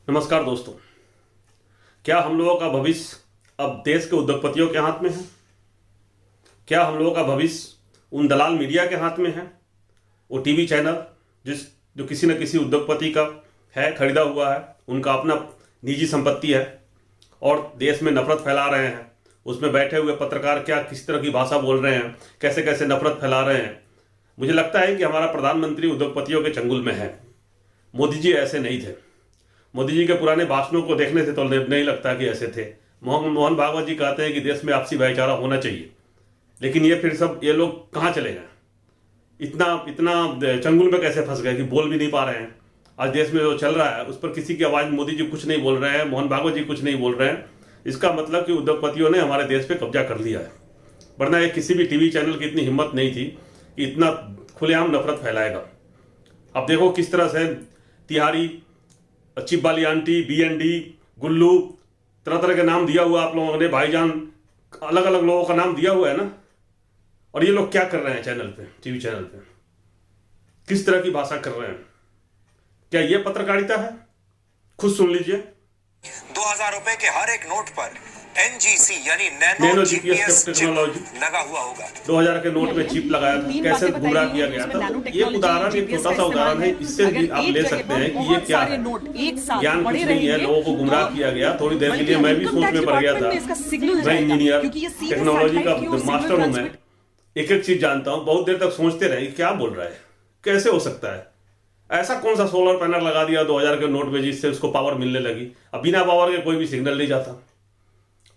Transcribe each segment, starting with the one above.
नमस्कार दोस्तों। क्या हम लोगों का भविष्य अब देश के उद्योगपतियों के हाथ में है? क्या हम लोगों का भविष्य उन दलाल मीडिया के हाथ में है? वो टीवी चैनल जो किसी न किसी उद्योगपति का है, खरीदा हुआ है, उनका अपना निजी संपत्ति है और देश में नफरत फैला रहे हैं। उसमें बैठे हुए पत्रकार क्या किस तरह की भाषा बोल रहे हैं, कैसे कैसे नफरत फैला रहे हैं। मुझे लगता है कि हमारा प्रधानमंत्री उद्योगपतियों के चंगुल में है। मोदी जी ऐसे नहीं थे। मोदी जी के पुराने भाषणों को देखने से तो नहीं लगता कि ऐसे थे। मोहन भागवत जी कहते हैं कि देश में आपसी भाईचारा होना चाहिए, लेकिन ये लोग कहाँ चले गए? इतना इतना चंगुल में कैसे फंस गए कि बोल भी नहीं पा रहे हैं। आज देश में जो चल रहा है उस पर किसी की आवाज, मोदी जी कुछ नहीं बोल रहे हैं, मोहन भागवत जी कुछ नहीं बोल रहे हैं। इसका मतलब कि उद्योगपतियों ने हमारे देश पे कब्जा कर लिया है। वरना ये किसी भी टीवी चैनल की इतनी हिम्मत नहीं थी कि इतना खुलेआम नफरत फैलाएगा। अब देखो किस तरह से तिहारी, चिप वाली आंटी, BND, गुल्लू, तरह तरह के नाम दिया हुआ आप लोगों ने, भाईजान, अलग अलग लोगों का नाम दिया हुआ है ना। और ये लोग क्या कर रहे हैं चैनल पे, टीवी चैनल पे, किस तरह की भाषा कर रहे हैं? क्या ये पत्रकारिता है? खुद सुन लीजिए। 2000 रुपए के हर एक नोट पर NGC यानी नैनो GPS टेक्नोलॉजी लगा हुआ होगा। 2000 के नोट में चिप लगाया था, कैसे गुमराह किया गया था। ये उदाहरण, एक छोटा सा उदाहरण है, इससे भी आप ले सकते हैं कि ये क्या है। ज्ञान कुछ नहीं है, लोगों को गुमराह किया गया। थोड़ी देर के लिए मैं भी सोच में पड़ गया था। मैं इंजीनियर, टेक्नोलॉजी का मास्टर हूं। मैं एक एक चीज जानता हूं। बहुत देर तक सोचते रहे क्या बोल रहा है, कैसे हो सकता है। ऐसा कौन सा सोलर पैनल लगा दिया 2000 के नोट में जिससे उसको पावर मिलने लगी? अब बिना पावर के कोई भी सिग्नल नहीं जाता,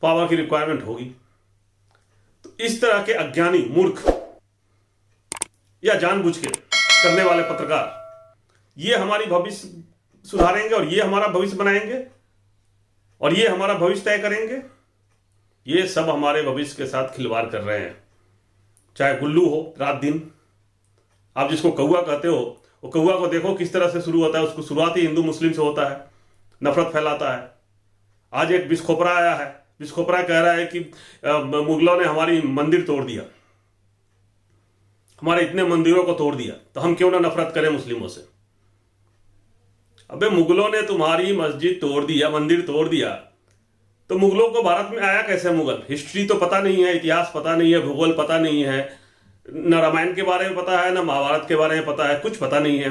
पावर की रिक्वायरमेंट होगी। तो इस तरह के अज्ञानी, मूर्ख या जानबूझ के करने वाले पत्रकार, ये हमारी भविष्य सुधारेंगे और ये हमारा भविष्य बनाएंगे और ये हमारा भविष्य तय करेंगे। ये सब हमारे भविष्य के साथ खिलवाड़ कर रहे हैं। चाहे गुल्लू हो, रात दिन, आप जिसको कौआ कहते हो, वो कौआ को देखो किस तरह से शुरू होता है। उसको शुरुआत ही हिंदू मुस्लिम से होता है, नफरत फैलाता है। आज एक बिस्खोपरा आया है, बिस्खोपरा कह रहा है कि मुगलों ने हमारी मंदिर तोड़ दिया, हमारे इतने मंदिरों को तोड़ दिया, तो हम क्यों ना नफरत करें मुस्लिमों से। अबे मुगलों ने तुम्हारी मस्जिद तोड़ दिया, मंदिर तोड़ दिया, तो मुगलों को भारत में आया कैसे मुगल? हिस्ट्री तो पता नहीं है, इतिहास पता नहीं है, भूगोल पता नहीं है, न रामायण के बारे में पता है, न महाभारत के बारे में पता है, कुछ पता नहीं है।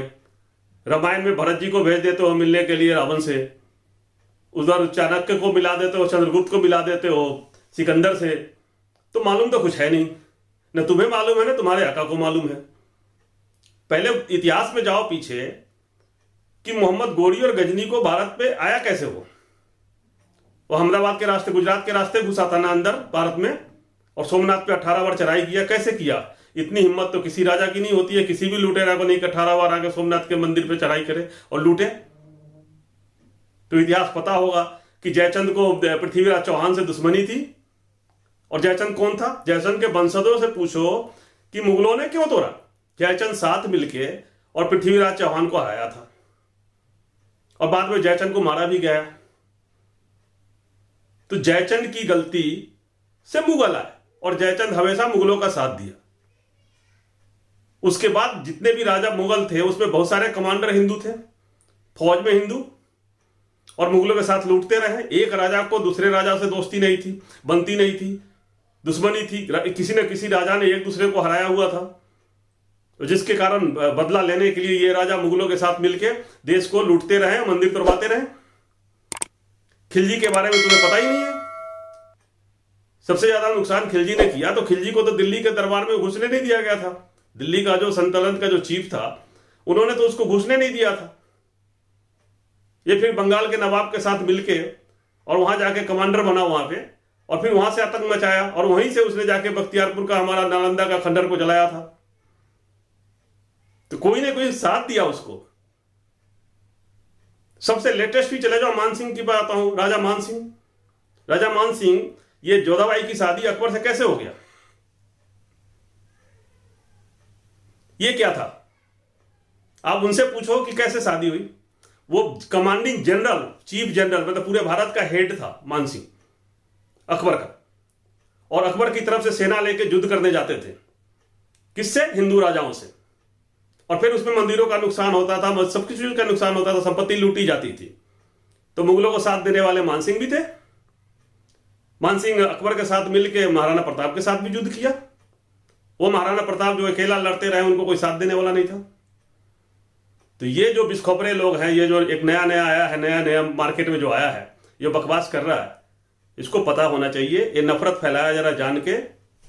रामायण में भरत जी को भेज देते हो मिलने के लिए रावण से, उधर चाणक्य को मिला देते हो, चंद्रगुप्त को मिला देते हो सिकंदर से, तो मालूम तो कुछ है नहीं। न तुम्हें मालूम है ना तुम्हारे आका को मालूम है। पहले इतिहास में जाओ पीछे कि मोहम्मद गोरी और गजनी को भारत पे आया कैसे? वो अहमदाबाद के रास्ते, गुजरात के रास्ते घुसा था ना अंदर भारत में, और सोमनाथ पे 18 बार चढ़ाई किया। कैसे किया? इतनी हिम्मत तो किसी राजा की नहीं होती है, किसी भी लुटेरा को नहीं कि 18 बार आके सोमनाथ के मंदिर पे चढ़ाई करे और लूटे। तो इतिहास पता होगा कि जयचंद को पृथ्वीराज चौहान से दुश्मनी थी। और जयचंद कौन था? जयचंद के वंशजों से पूछो कि मुगलों ने क्यों तोड़ा। जयचंद साथ मिलके और पृथ्वीराज चौहान को हराया था, और बाद में जयचंद को मारा भी गया। तो जयचंद की गलती से मुगल आए और जयचंद हमेशा मुगलों का साथ दिया। उसके बाद जितने भी राजा मुगल थे उसमें बहुत सारे कमांडर हिंदू थे, फौज में हिंदू, और मुगलों के साथ लूटते रहे। एक राजा को दूसरे राजा से दोस्ती नहीं थी, बनती नहीं थी, दुश्मनी थी। किसी न किसी राजा ने एक दूसरे को हराया हुआ था, जिसके कारण बदला लेने के लिए ये राजा मुगलों के साथ मिलकर देश को लूटते रहे, मंदिर तोड़वाते रहे। खिलजी के बारे में तुम्हें पता ही नहीं है। सबसे ज्यादा नुकसान खिलजी ने किया, तो खिलजी को तो दिल्ली के दरबार में घुसने नहीं दिया गया था। दिल्ली का जो सल्तनत का जो चीफ था, उन्होंने तो उसको घुसने नहीं दिया था। ये फिर बंगाल के नवाब के साथ मिलके और वहां जाके कमांडर बना वहां पे, और फिर वहां से आतंक मचाया, और वहीं से उसने जाके बख्तियारपुर का, हमारा नालंदा का खंडर को जलाया था। तो कोई ने कोई साथ दिया उसको। सबसे लेटेस्ट भी चले जाओ, मानसिंह की बात आता हूं। राजा मानसिंह, राजा मानसिंह, ये जोधाबाई की शादी अकबर से कैसे हो गया? ये क्या था? आप उनसे पूछो कि कैसे शादी हुई। वो कमांडिंग जनरल, चीफ जनरल, मतलब पूरे भारत का हेड था मानसिंह, अकबर का। और अकबर की तरफ से सेना लेके युद्ध करने जाते थे। किससे? हिंदू राजाओं से। और फिर उसमें मंदिरों का नुकसान होता था, सब कुछ का नुकसान होता था, संपत्ति लूटी जाती थी। तो मुगलों को साथ देने वाले मानसिंह भी थे। मानसिंह अकबर के साथ मिलकर महाराणा प्रताप के साथ भी युद्ध किया। वो महाराणा प्रताप जो अकेला लड़ते रहे, उनको कोई साथ देने वाला नहीं था। तो ये जो बिस्खोपरे लोग हैं, ये जो एक नया नया आया है, नया नया मार्केट में जो आया है, ये बकवास कर रहा है, इसको पता होना चाहिए। ये नफरत फैलाया जरा जान के,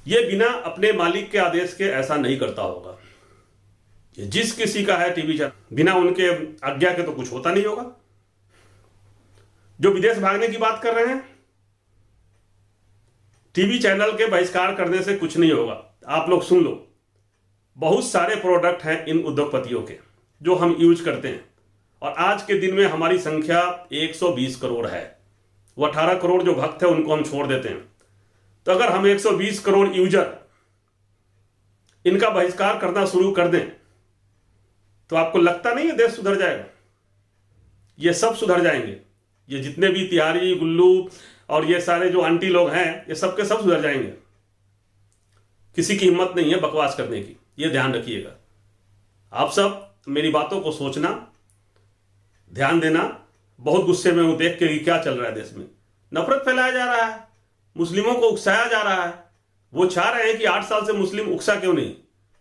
ये बिना अपने मालिक के आदेश के ऐसा नहीं करता होगा। ये जिस किसी का है टीवी चैनल, बिना उनके आज्ञा के तो कुछ होता नहीं होगा। जो विदेश भागने की बात कर रहे हैं, टीवी चैनल के बहिष्कार करने से कुछ नहीं होगा। आप लोग सुन लो, बहुत सारे प्रोडक्ट हैं इन उद्योगपतियों के जो हम यूज करते हैं, और आज के दिन में हमारी संख्या 120 करोड़ है। वो 18 करोड़ जो भक्त है उनको हम छोड़ देते हैं। तो अगर हम 120 करोड़ यूजर इनका बहिष्कार करना शुरू कर दें, तो आपको लगता नहीं है देश सुधर जाएगा? ये सब सुधर जाएंगे। ये जितने भी तिहारी, गुल्लू और ये सारे जो आंटी लोग हैं, ये सब के सब सुधर जाएंगे। किसी की हिम्मत नहीं है बकवास करने की, ये ध्यान रखिएगा। आप सब मेरी बातों को सोचना, ध्यान देना। बहुत गुस्से में हूं देख के कि क्या चल रहा है देश में। नफरत फैलाया जा रहा है, मुस्लिमों को उकसाया जा रहा है। वो चाह रहे हैं कि 8 साल से मुस्लिम उकसा क्यों नहीं?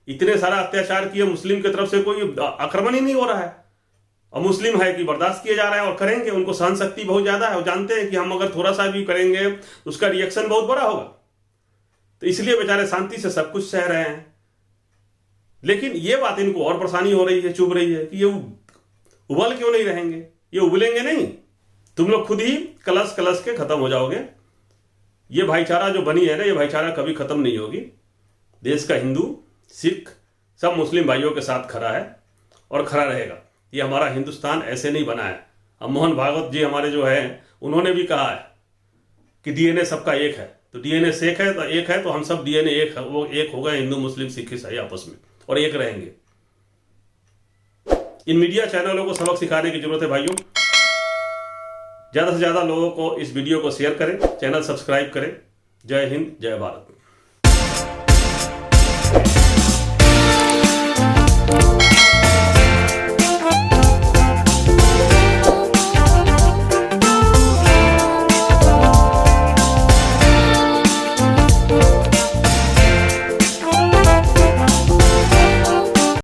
इतने सारा अत्याचार किए, मुस्लिम की तरफ से कोई आक्रमण ही नहीं हो रहा है, और मुस्लिम है कि बर्दाश्त किए जा रहे हैं और करेंगे। उनको सहन शक्ति बहुत ज्यादा है, वो जानते हैं कि हम अगर थोड़ा सा भी करेंगे उसका रिएक्शन बहुत बड़ा होगा। तो इसलिए बेचारे शांति से सब कुछ सह रहे हैं। लेकिन ये बात इनको और परेशानी हो रही है, चुभ रही है कि ये उबल क्यों नहीं रहेंगे। ये उबलेंगे नहीं, तुम लोग खुद ही कलश कलश के खत्म हो जाओगे। ये भाईचारा जो बनी है ना, ये भाईचारा कभी खत्म नहीं होगी। देश का हिंदू, सिख सब मुस्लिम भाइयों के साथ खड़ा है और खड़ा रहेगा। ये हमारा हिंदुस्तान ऐसे नहीं बना है। अब मोहन भागवत जी हमारे जो है, उन्होंने भी कहा है कि डीएनए सबका एक है। तो डीएनए एक है तो हम सब डीएनए एक है, वो एक होगा। हिंदू, मुस्लिम, सिख, ईसाई आपस में और एक रहेंगे। इन मीडिया चैनलों को सबक सिखाने की जरूरत है भाइयों। ज्यादा से ज्यादा लोगों को इस वीडियो को शेयर करें, चैनल सब्सक्राइब करें। जय हिंद, जय भारत।